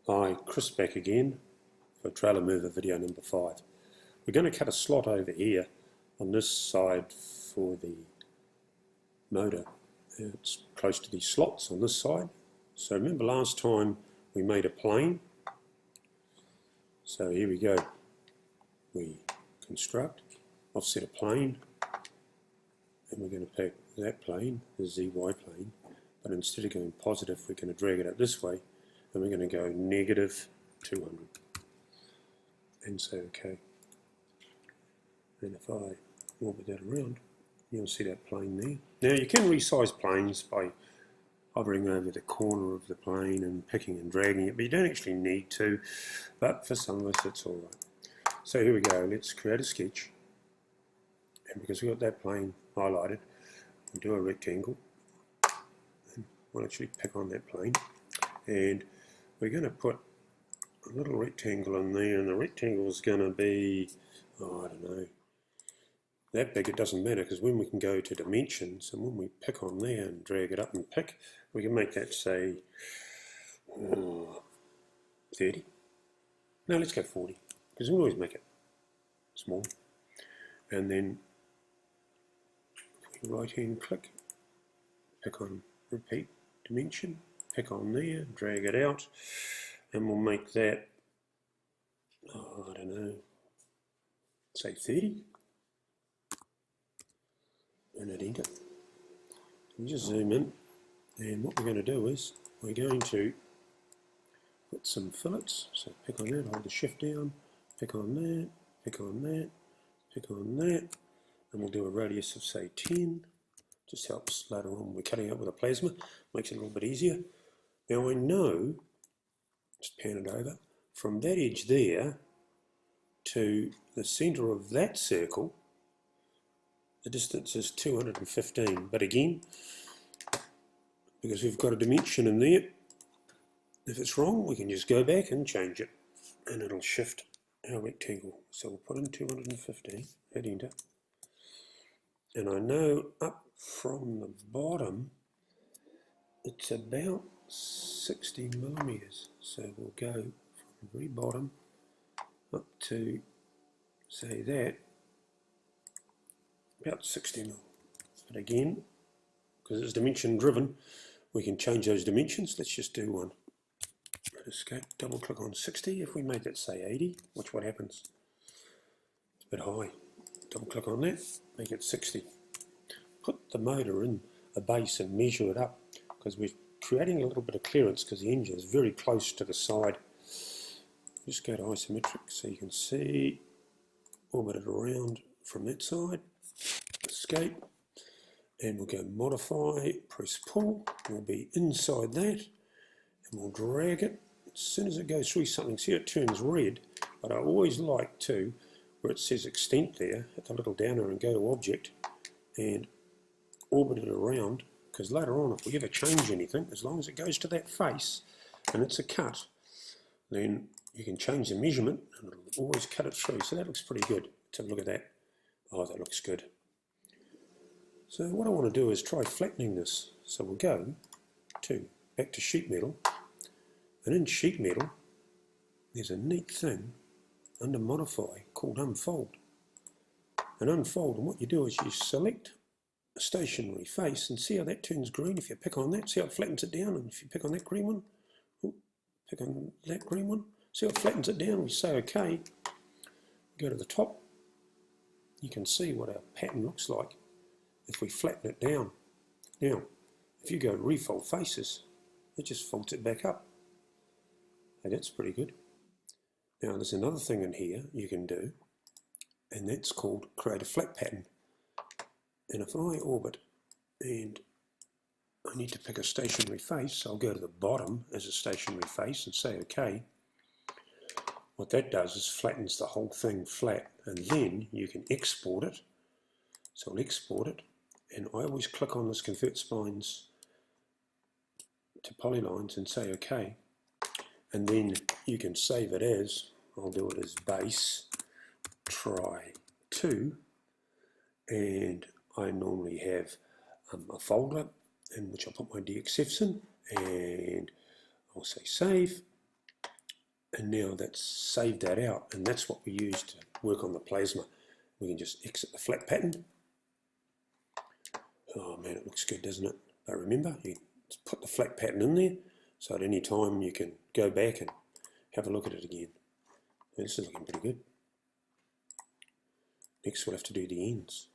Hi, Chris back again for Trailer Mover video number 5. We're going to cut a slot over here on this side for the motor. It's close to these slots on this side. So remember last time we made a plane? So here we go. We construct, offset a plane, and we're going to pick that plane, the ZY plane, but instead of going positive we're going to drag it up this way and we're going to go negative 200 and say OK. And if I orbit that around, you'll see that plane there. Now you can resize planes by hovering over the corner of the plane and picking and dragging it, but you don't actually need to, but for some of us it's alright. So here we go, let's create a sketch, and because we've got that plane highlighted, we'll do a rectangle, and we'll actually pick on that plane, and we're going to put a little rectangle in there, and the rectangle is going to be, I don't know, that big. It doesn't matter, because when we can go to dimensions, and when we pick on there and drag it up and pick, we can make that say 30. No, let's go 40, because we always make it small. And then right hand click, pick on repeat dimension, pick on there, drag it out, and we'll make that, I don't know, say 30, and hit enter. And just zoom in, and what we're going to do is we're going to put some fillets. So pick on that, hold the shift down, pick on that, pick on that, pick on that, and we'll do a radius of say 10. Just helps later on when we're cutting out with a plasma, makes it a little bit easier. Now I know, just pan it over, from that edge there to the centre of that circle, the distance is 215, but again, because we've got a dimension in there, if it's wrong we can just go back and change it, and it'll shift our rectangle. So we'll put in 215, hit enter, and I know up from the bottom it's about 60 millimeters, so we'll go from the very bottom up to say that, about 60 mil. But again, because it's dimension driven, we can change those dimensions. Let's just do one. Escape, double click on 60. If we make that say 80, watch what happens. It's a bit high. Double click on that, make it 60. Put the motor in a base and measure it up, because we're creating a little bit of clearance because the engine is very close to the side. Just go to isometric so you can see, orbit it around from that side, escape, and we'll go modify, press pull, we'll be inside that, and we'll drag it. As soon as it goes through something, see it turns red, but I always like to, where it says extent there, hit the little downer and go to object, and orbit it around, because later on if we ever change anything, as long as it goes to that face and it's a cut, then you can change the measurement and it'll always cut it through. So that looks pretty good. Let's have a look at that. Oh, that looks good. So what I want to do is try flattening this. So we'll go back to sheet metal, and in sheet metal there's a neat thing under modify called unfold. And unfold, and what you do is you select a stationary face and see how that turns green. If you pick on that, see how it flattens it down, and if you pick on that green one, pick on that green one, see how it flattens it down. We say OK, go to the top, you can see what our pattern looks like if we flatten it down. Now if you go to refold faces, it just folds it back up, and that's pretty good. Now there's another thing in here you can do, and that's called create a flat pattern. And if I orbit and I need to pick a stationary face, I'll go to the bottom as a stationary face and say OK. What that does is flattens the whole thing flat, and then you can export it. So I'll export it, and I always click on this convert splines to polylines and say OK. And then you can save it as, I'll do it as base try 2, and I normally have a folder in which I'll put my DXFs in, and I'll say save, And now that's saved that out, and that's what we use to work on the plasma. We can just exit the flat pattern. Oh man, it looks good, doesn't it? But remember, you put the flat pattern in there, so at any time you can go back and have a look at it again. And this is looking pretty good. Next we'll have to do the ends.